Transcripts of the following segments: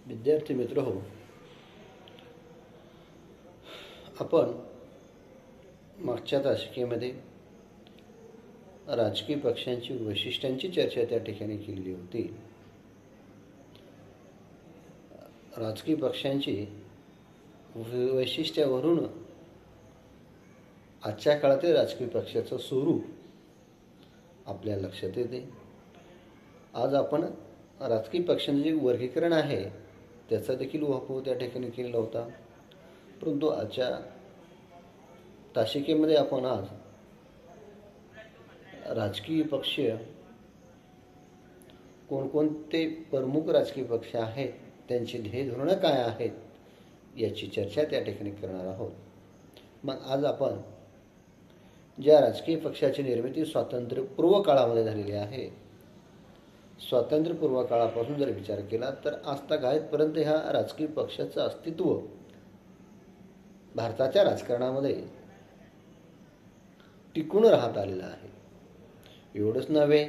विद्यार्थी मित्र हो, आपण मागच्या तासिकेमध्ये राजकीय पक्षांची वैशिष्ट्यांची चर्चा त्या ठिकाणी केलेली होती. राजकीय पक्षांची वैशिष्ट्यावरून आजच्या काळातील राजकीय पक्षाचं स्वरूप आपल्या लक्षात येते. आज आपण राजकीय पक्षांचे जे वर्गीकरण आहे त्याचा देखील वापर त्या ठिकाणी केलेला होता. परंतु आजच्या तासिकेमध्ये आपण आज राजकीय पक्ष कोणकोणते प्रमुख राजकीय पक्ष आहेत, त्यांची ध्येय धोरणं काय आहेत याची चर्चा त्या ठिकाणी करणार आहोत. मग आज आपण ज्या राजकीय पक्षाची निर्मिती स्वातंत्र्यपूर्व काळामध्ये झालेली आहे, स्वातंत्र्यपूर्व काळापासून जर विचार केला तर आजतागायतपर्यंत ह्या राजकीय पक्षाचं अस्तित्व भारताच्या राजकारणामध्ये टिकून राहत आलेलं आहे. एवढंच नव्हे,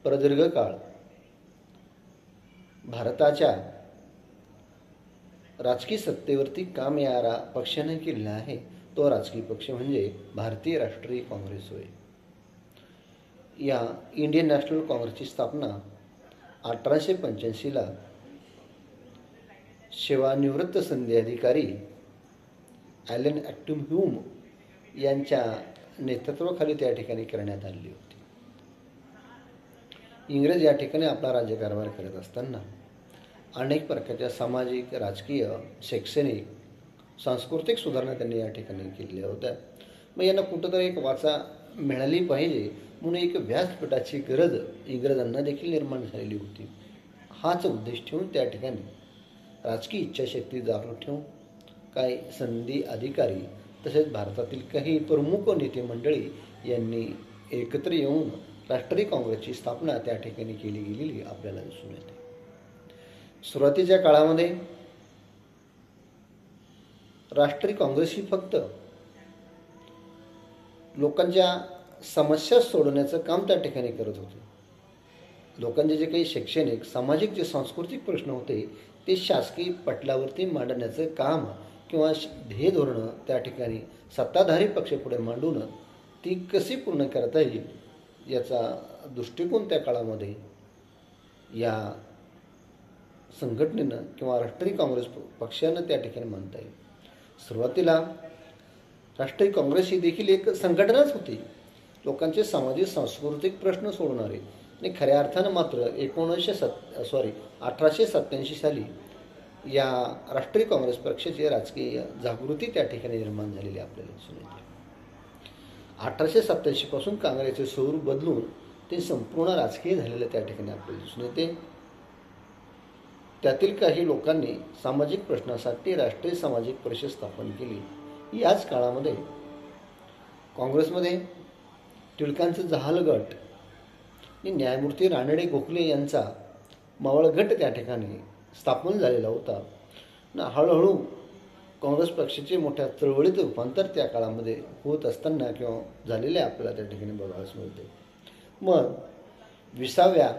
प्रदीर्घ काळ भारताच्या राजकीय सत्तेवरती काम या पक्षाने केलेला आहे. तो राजकीय पक्ष म्हणजे भारतीय राष्ट्रीय काँग्रेस होय. या इंडियन नॅशनल काँग्रेसची स्थापना 1885ला सेवानिवृत्त सनदी अधिकारी ॲलन ॲक्टिम ह्यूम यांच्या नेतृत्वाखाली त्या ठिकाणी करण्यात आलेली होती. इंग्रज या ठिकाणी आपला राज्यकारभार करत असताना अनेक प्रकारच्या सामाजिक, राजकीय, शैक्षणिक, सांस्कृतिक सुधारणा त्यांनी या ठिकाणी केलेल्या होत्या. मग यांना कुठंतरी एक वाचा मिळाली पाहिजे म्हणून एक व्यासपीठाची गरज इंग्रजांना देखील निर्माण झालेली होती. हाच उद्देश ठेवून त्या ठिकाणी राजकीय इच्छाशक्ती जागृत ठेवून काही सनदी अधिकारी तसेच भारतातील काही प्रमुख नेते मंडळी यांनी एकत्र येऊन राष्ट्रीय काँग्रेसची स्थापना त्या ठिकाणी केली गेलेली आपल्याला दिसून येते. सुरुवातीच्या काळामध्ये राष्ट्रीय काँग्रेस ही फक्त लोकांच्या समस्या सोडवण्याचं काम त्या ठिकाणी करत होते. लोकांचे जे काही शैक्षणिक, सामाजिक, जे सांस्कृतिक प्रश्न होते ते शासकीय पटलावरती मांडण्याचं काम किंवा ध्येय धोरणं त्या ठिकाणी सत्ताधारी पक्ष पुढे मांडून ती कशी पूर्ण करता येईल याचा दृष्टिकोन त्या काळामध्ये या संघटनेनं किंवा राष्ट्रीय काँग्रेस पक्षानं त्या ठिकाणी मानता येईल. सुरुवातीला राष्ट्रीय काँग्रेस ही देखील एक संघटनाच होती, लोकांचे सामाजिक सांस्कृतिक प्रश्न सोडवणारे. आणि खऱ्या अर्थानं मात्र 1887 साली या राष्ट्रीय काँग्रेस पक्षाची राजकीय जागृती त्या ठिकाणी निर्माण झालेली आपल्याला दिसून येते. 1887 पासून काँग्रेसचे स्वरूप बदलून ते संपूर्ण राजकीय झालेलं त्या ठिकाणी आपल्याला दिसून येते. त्यातील काही लोकांनी सामाजिक प्रश्नासाठी राष्ट्रीय सामाजिक परिषद स्थापन केली. याच काळामध्ये काँग्रेसमध्ये टिळकांचं जहाल गट आणि न्यायमूर्ती रानडे गोखले यांचा मावळ गट त्या ठिकाणी स्थापन झालेला होता. हळूहळू काँग्रेस पक्षाचे मोठ्या चळवळीत रूपांतर त्या काळामध्ये होत असताना किंवा झालेले आपल्याला त्या ठिकाणी बघायला मिळते. मग 20व्या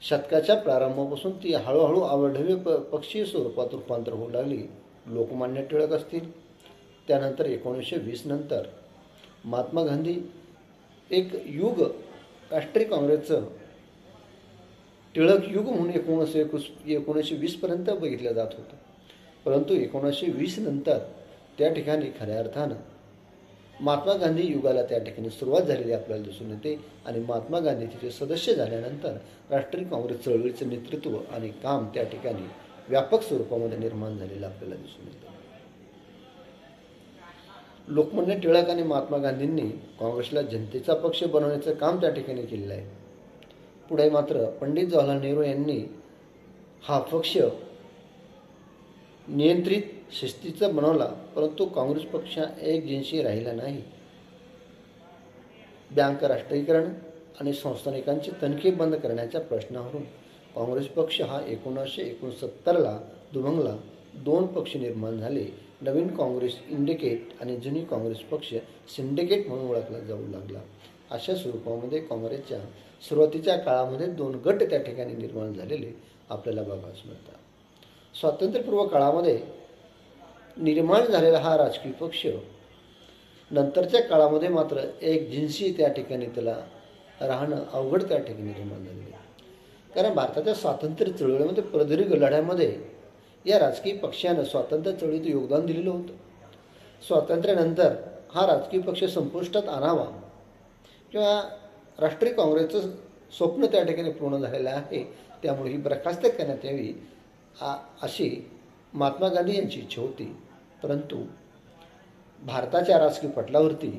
शतकाच्या प्रारंभापासून ती हळूहळू अवढव्य पक्षीय स्वरूपात रूपांतर होऊ लागली. लोकमान्य टिळक असतील, त्यानंतर 1920 नंतर महात्मा गांधी, एक युग राष्ट्रीय काँग्रेसचं टिळक युग म्हणून 1920 पर्यंत बघितलं जात होतं. परंतु 1920 नंतर त्या ठिकाणी खऱ्या अर्थानं महात्मा गांधी युगाला त्या ठिकाणी सुरुवात झालेली आपल्याला दिसून येते. आणि महात्मा गांधी तिचे सदस्य झाल्यानंतर राष्ट्रीय काँग्रेस चळवळीचं नेतृत्व आणि काम त्या ठिकाणी व्यापक स्वरूपामध्ये निर्माण झालेलं आपल्याला दिसून येतं. लोकमान्य टिळक आणि महात्मा गांधींनी काँग्रेसला जनतेचा पक्ष बनवण्याचं काम त्या ठिकाणी केलेलं आहे. पुढे मात्र पंडित जवाहरलाल नेहरू यांनी हा पक्ष नियंत्रित शिस्तीचा बनवला, परंतु काँग्रेस पक्ष एकजिनसी राहिला नाही. बँक राष्ट्रीयकरण आणि संस्थानिकांचे तनखे बंद करण्याच्या प्रश्नावरून काँग्रेस पक्ष हा 1969ला दुभंगला 2 पक्ष निर्माण झाले. नवीन काँग्रेस इंडिकेट आणि जुनी काँग्रेस पक्ष सिंडिकेट म्हणून ओळखला जाऊ लागला. अशा स्वरूपामध्ये काँग्रेसच्या सुरुवातीच्या काळामध्ये 2 गट त्या ठिकाणी निर्माण झालेले आपल्याला बघायला मिळतात. स्वातंत्र्यपूर्व काळामध्ये निर्माण झालेला हा राजकीय पक्ष नंतरच्या काळामध्ये मात्र एक जिन्सी त्या ठिकाणी त्याला राहणं अवघड त्या ठिकाणी निर्माण झालेलं आहे. कारण भारताच्या स्वातंत्र्य चळवळीमध्ये प्रदीर्घ लढ्यामध्ये या राजकीय पक्षानं स्वातंत्र्य चळवळीत योगदान दिलेलं होतं. स्वातंत्र्यानंतर हा राजकीय पक्ष संपुष्टात आणावा किंवा राष्ट्रीय काँग्रेसचं स्वप्न त्या ठिकाणी पूर्ण झालेलं आहे, त्यामुळे ही बरखास्त करण्यात यावी अशी महात्मा गांधी यांची इच्छा होती. परंतु भारताच्या राजकीय पटलावरती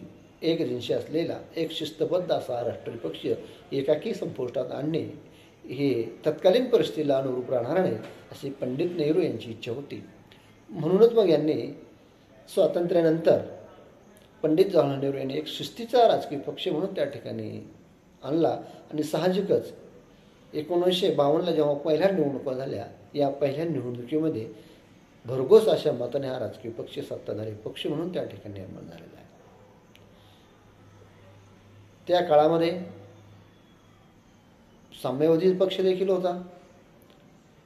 एक जिन्सी असलेला एक शिस्तबद्ध असा राष्ट्रीय पक्ष एकाकी संपुष्टात आणणे हे तत्कालीन परिस्थितीला अनुरूप राहणार नाही अशी पंडित नेहरू यांची इच्छा होती. म्हणूनच मग यांनी स्वातंत्र्यानंतर पंडित जवाहरलाल नेहरू यांनी एक शिस्तीचा राजकीय पक्ष म्हणून त्या ठिकाणी आणला आणि साहजिकच 1952ला जेव्हा पहिल्या निवडणुका झाल्या, या पहिल्या निवडणुकीमध्ये भरघोस अशा मताने हा राजकीय पक्ष सत्ताधारी पक्ष म्हणून त्या ठिकाणी निर्माण झालेला आहे. त्या काळामध्ये साम्यवादी पक्ष देखील होता,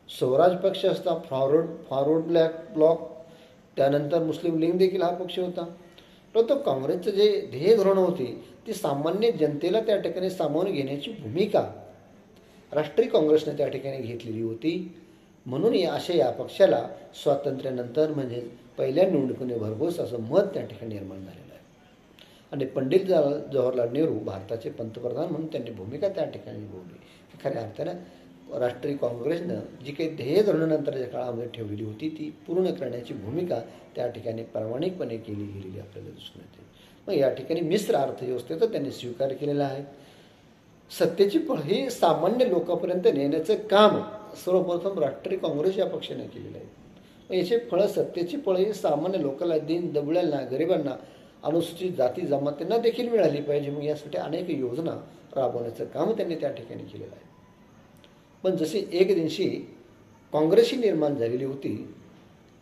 स्वराज पक्ष असता, फॉरवर्ड ब्लॉक, त्यानंतर मुस्लिम लीग देखील हा पक्ष होता. परंतु काँग्रेसचं जे ध्येय धोरणं होती ती सामान्य जनतेला त्या ठिकाणी सामावून घेण्याची भूमिका राष्ट्रीय काँग्रेसने त्या ठिकाणी घेतलेली होती. म्हणून या पक्षाला स्वातंत्र्यानंतर म्हणजे पहिल्या निवडणुकीने भरघोस असं मत त्या ठिकाणी निर्माण झालेलं आहे. आणि पंडित जवाहरलाल नेहरू भारताचे पंतप्रधान म्हणून त्यांनी भूमिका त्या ठिकाणी निभावली. खऱ्या अर्थानं राष्ट्रीय काँग्रेसनं जी काही ध्येय धोरणानंतरच्या काळामध्ये ठेवलेली होती ती पूर्ण करण्याची भूमिका त्या ठिकाणी प्रामाणिकपणे केली गेलेली आपल्याला दिसून येते. मग या ठिकाणी मिश्र अर्थव्यवस्थेचा त्यांनी स्वीकार केलेला आहे. सत्तेची पळ ही सामान्य लोकांपर्यंत नेण्याचं काम सर्वप्रथम राष्ट्रीय काँग्रेस या पक्षाने केलेलं आहे. मग याचे फळं सत्तेची पळ ही सामान्य लोकांना, दीन दबुळ्यांना, गरिबांना, अनुसूचित जाती जमातींना देखील मिळाली पाहिजे. मग यासाठी अनेक योजना राबवण्याचं काम त्यांनी त्या ठिकाणी केलेलं आहे. पण जशी एक दिवशी काँग्रेस ही निर्माण झालेली होती,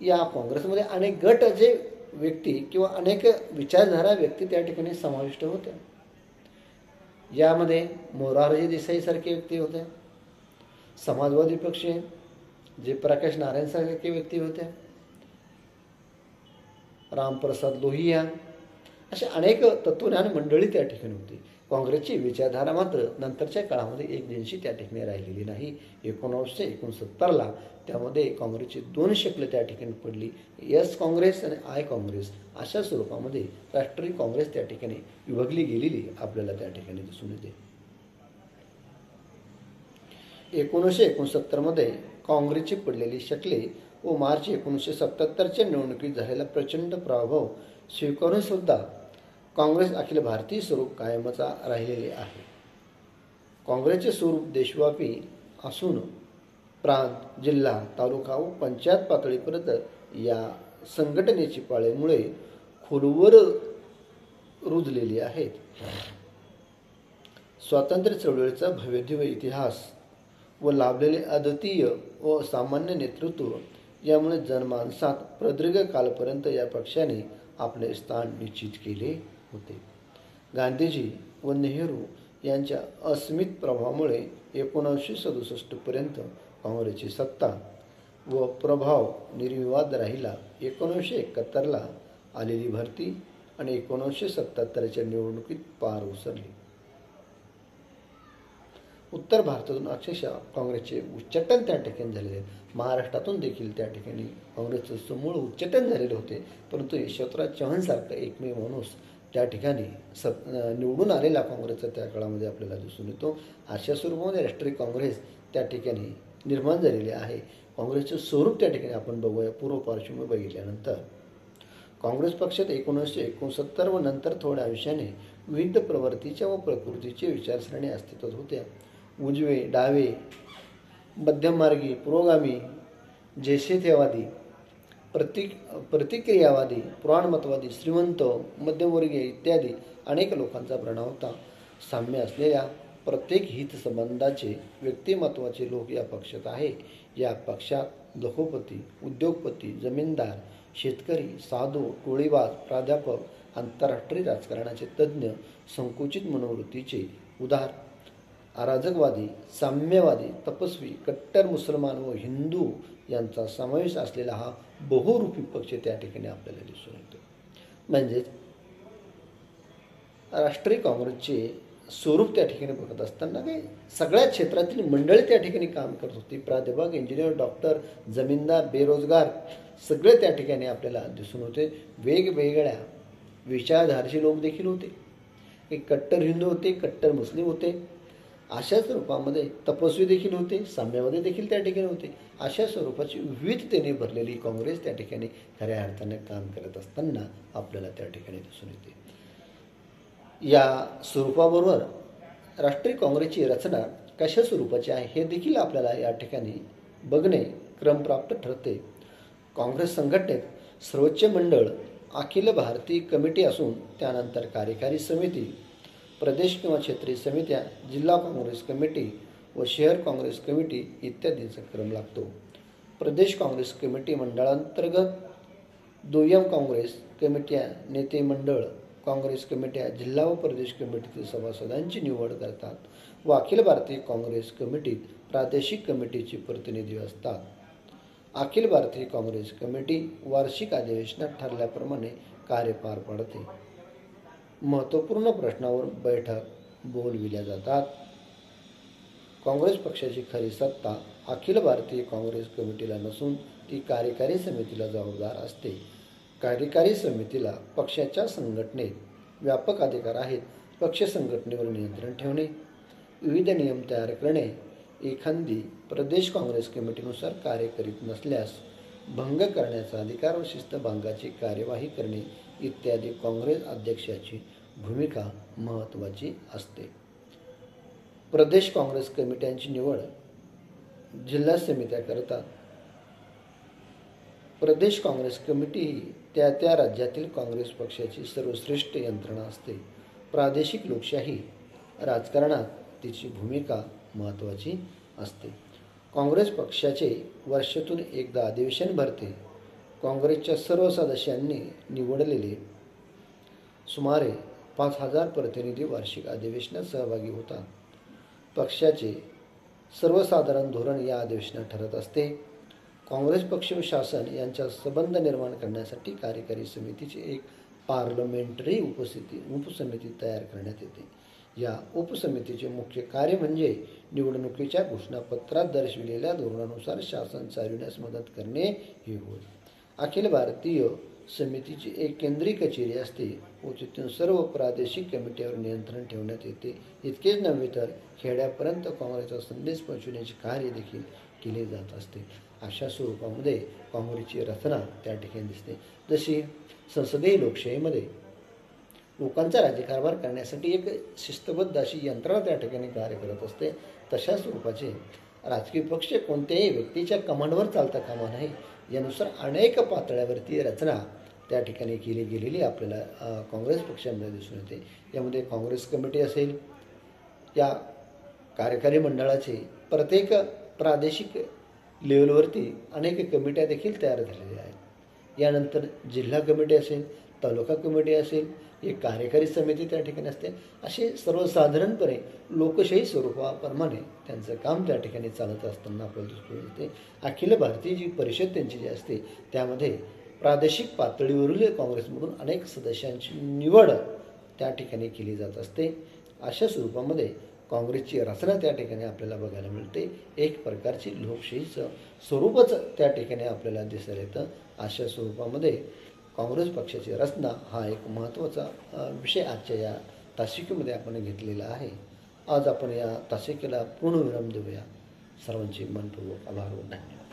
या काँग्रेसमध्ये अनेक गट जे व्यक्ती किंवा अनेक विचारधारा व्यक्ती त्या ठिकाणी समाविष्ट होत्या. यामध्ये मोरारजी देसाईसारखे व्यक्ती होते, समाजवादी पक्ष जयप्रकाश नारायणसारखे व्यक्ती होते, रामप्रसाद लोहिया, अशा अनेक तत्वज्ञान मंडळी त्या ठिकाणी होती. काँग्रेसची विचारधारा मात्र नंतरच्या काळामध्ये एक जिन्सी त्या ठिकाणी राहिलेली नाही. 1969ला त्यामध्ये काँग्रेसची दोन शक्ल त्या ठिकाणी पडली, एस काँग्रेस आणि आय काँग्रेस अशा स्वरूपामध्ये राष्ट्रीय काँग्रेस त्या ठिकाणी विभागली गेलेली आपल्याला त्या ठिकाणी दिसून येते. 1969मध्ये काँग्रेसची पडलेली शक्ले व मार्च 1977च्या निवडणुकीत झालेला प्रचंड प्रभाव स्वीकारून सुद्धा काँग्रेस अखिल भारतीय स्वरूप कायमच राहिलेले आहे. काँग्रेसचे स्वरूप देशव्यापी असून प्रांत, जिल्हा, तालुका व पंचायत पातळीपर्यंत या संघटनेची पाळेमुळे खोलवर रुजलेली आहेत. स्वातंत्र्य चळवळीचा भव्यदिव्य इतिहास व लाभलेले अद्वितीय व सामान्य नेतृत्व यामुळे जनमानसात प्रदीर्घ कालपर्यंत या पक्षाने आपले स्थान निश्चित केले होते. गांधीजी व नेहरू यांच्या अस्मित प्रभावामुळे 1967 पर्यंत काँग्रेसची सत्ता व प्रभाव निर्विवाद राहिला. 1971ला आलेली भरती आणि 1977च्या निवडणुकीत पार उसरली. उत्तर भारतातून अक्षरशः काँग्रेसचे उच्चाटन त्या ठिकाणी झालेले आहे. महाराष्ट्रातून देखील त्या ठिकाणी काँग्रेसचं समूळ उच्चाटन झालेले होते. परंतु यशवंतराव चव्हाणसारखा एकमेव माणूस त्या ठिकाणी निवडून आलेला काँग्रेसचा त्या काळामध्ये आपल्याला दिसून येतो. अशा स्वरूपामध्ये राष्ट्रीय काँग्रेस त्या ठिकाणी निर्माण झालेली आहे. काँग्रेसचं स्वरूप त्या ठिकाणी आपण बघूया. पूर्व पार्श्वभूमी बघितल्यानंतर काँग्रेस पक्षात 1969 व नंतर थोड्या अंशाने विविध प्रवृत्तीच्या व प्रकृतीचे विचारसरणी अस्तित्वात होत्या. उजवे, डावे, मध्यममार्गी, पुरोगामी, जैसेथेवादी, प्रतिक्रियावादी, पुराणमतवादी, श्रीमंत, मध्यमवर्गीय इत्यादी अनेक लोकांचा प्रणव होता. साम्य असलेल्या प्रत्येक हितसंबंधाचे व्यक्तिमत्वाचे लोक या पक्षात आहे. या पक्षात लखोपती, उद्योगपती, जमीनदार, शेतकरी, साधू, टोळीबाज, प्राध्यापक, आंतरराष्ट्रीय राजकारणाचे तज्ज्ञ, संकुचित मनोवृत्तीचे उदार अराजकवादी, साम्यवादी, तपस्वी, कट्टर मुसलमान व हिंदू यांचा समावेश असलेला हा बहुरूपी पक्ष त्या ठिकाणी आपल्याला दिसून येतो. म्हणजेच राष्ट्रीय काँग्रेसचे स्वरूप त्या ठिकाणी बघत असताना काही सगळ्या क्षेत्रातील मंडळी त्या ठिकाणी काम करत होती. प्राध्यापक, इंजिनियर, डॉक्टर, जमीनदार, बेरोजगार सगळे त्या ठिकाणी आपल्याला दिसून होते. वेगवेगळ्या विचारधारेचे लोक देखील होते. एक कट्टर हिंदू होते, कट्टर मुस्लिम होते, अशाच रूपामध्ये तपस्वी देखील होते, साम्यवादी देखील त्या ठिकाणी होते. अशा स्वरूपाची विविधतेने भरलेली काँग्रेस त्या ठिकाणी खऱ्या अर्थाने काम करत असताना आपल्याला त्या ठिकाणी दिसून येते. या स्वरूपाबरोबर राष्ट्रीय काँग्रेसची रचना कशा स्वरूपाची आहे हे देखील आपल्याला या ठिकाणी बघणे क्रमप्राप्त ठरते. काँग्रेस संघटनेत सर्वोच्च मंडळ, अखिल भारतीय कमिटी असून त्यानंतर कार्यकारी समिती, प्रदेश किंवा क्षेत्रीय समित्या, जिल्हा काँग्रेस कमिटी व शहर काँग्रेस कमिटी इत्यादींचा क्रम लागतो. प्रदेश काँग्रेस कमिटी मंडळांतर्गत दुय्यम काँग्रेस कमिट्या, नेते मंडळ काँग्रेस कमिट्या जिल्हा व प्रदेश कमिटीतील सभासदांची निवड करतात व अखिल भारतीय काँग्रेस कमिटीत प्रादेशिक कमिटीचे प्रतिनिधी असतात. अखिल भारतीय काँग्रेस कमिटी वार्षिक अधिवेशनात ठरल्याप्रमाणे कार्य पार पाडते. महत्त्वपूर्ण प्रश्नावर बैठक बोलविल्या जातात. काँग्रेस पक्षाची खरी सत्ता अखिल भारतीय काँग्रेस कमिटीला नसून ती कार्यकारी समितीला जबाबदार असते. कार्यकारी समितीला पक्षाच्या संघटनेत व्यापक अधिकार आहेत. पक्ष संघटनेवर नियंत्रण ठेवणे, विविध नियम तयार करणे, एखादी प्रदेश काँग्रेस कमिटीनुसार कार्य करीत नसल्यास भंग करण्याचा अधिकार व शिस्तभंगाची कार्यवाही करणे इत्यादी काँग्रेस अध्यक्षाची भूमिका महत्त्वाची असते. प्रदेश काँग्रेस कमिट्यांची निवड जिल्हा समित्या करतात. प्रदेश काँग्रेस कमिटी ही त्या त्या राज्यातील काँग्रेस पक्षाची सर्वश्रेष्ठ यंत्रणा असते. प्रादेशिक लोकशाही राजकारणात तिची भूमिका महत्त्वाची असते. काँग्रेस पक्षाचे वर्षातून एकदा अधिवेशन भरते. काँग्रेसच्या सर्व सदस्यांनी निवडलेले सुमारे 5,000 प्रतिनिधी वार्षिक अधिवेशनात सहभागी होतात. पक्षाचे सर्वसाधारण धोरण या अधिवेशनात ठरत असते. काँग्रेस पक्ष व शासन यांचा संबंध निर्माण करण्यासाठी कार्यकारी समितीची एक पार्लमेंटरी उपसमिती तयार करण्यात येते. या उपसमितीचे मुख्य कार्य म्हणजे निवडणुकीच्या घोषणापत्रात दर्शविलेल्या धोरणानुसार शासन चालविण्यास मदत करणे हे होय. अखिल भारतीय समितीची एक केंद्रीय कचेरी असते व तिथून सर्व प्रादेशिक कमिट्यांवर नियंत्रण ठेवण्यात येते. इतकेच नव्हे तर खेड्यापर्यंत काँग्रेसचा संदेश पोहोचविण्याचे कार्य देखील केले जात असते. अशा स्वरूपामध्ये काँग्रेसची रचना त्या ठिकाणी दिसते. जशी संसदीय लोकशाहीमध्ये लोकांचा राज्यकारभार करण्यासाठी एक शिस्तबद्ध अशी यंत्रणा त्या ठिकाणी कार्य करत असते, तशा स्वरूपाचे राजकीय पक्ष कोणत्याही व्यक्तीच्या कमांडवर चालता कामा नये यानुसार अनेक पातळ्यावरती रचना त्या ठिकाणी केली गेलेली आपल्याला काँग्रेस पक्षामध्ये दिसून येते. यामध्ये काँग्रेस कमिटी असेल, या कार्यकारी मंडळाचे प्रत्येक प्रादेशिक लेवलवरती अनेक कमिट्या देखील तयार झालेल्या आहेत. यानंतर जिल्हा कमिटी असेल, तालुका कमिटी असेल, एक कार्यकारी समिती त्या ठिकाणी असते. असे सर्वसाधारणपणे लोकशाही स्वरूपाप्रमाणे त्यांचं काम त्या ठिकाणी चालत असताना आपल्याला दिसून येते. अखिल भारतीय जी परिषद त्यांची जी असते त्यामध्ये प्रादेशिक पातळीवरील काँग्रेसमधून अनेक सदस्यांची निवड त्या ठिकाणी केली जात असते. अशा स्वरूपामध्ये काँग्रेसची रचना त्या ठिकाणी आपल्याला बघायला मिळते. एक प्रकारची लोकशाहीचं स्वरूपच त्या ठिकाणी आपल्याला दिसायला येतं. अशा स्वरूपामध्ये काँग्रेस पक्षाची रचना हा एक महत्त्वाचा विषय आजच्या या तासिकेमध्ये आपण घेतलेला आहे. आज आपण या तासिकेला पूर्णविराम देऊया. सर्वांचे मनपूर्वक आभार व धन्यवाद.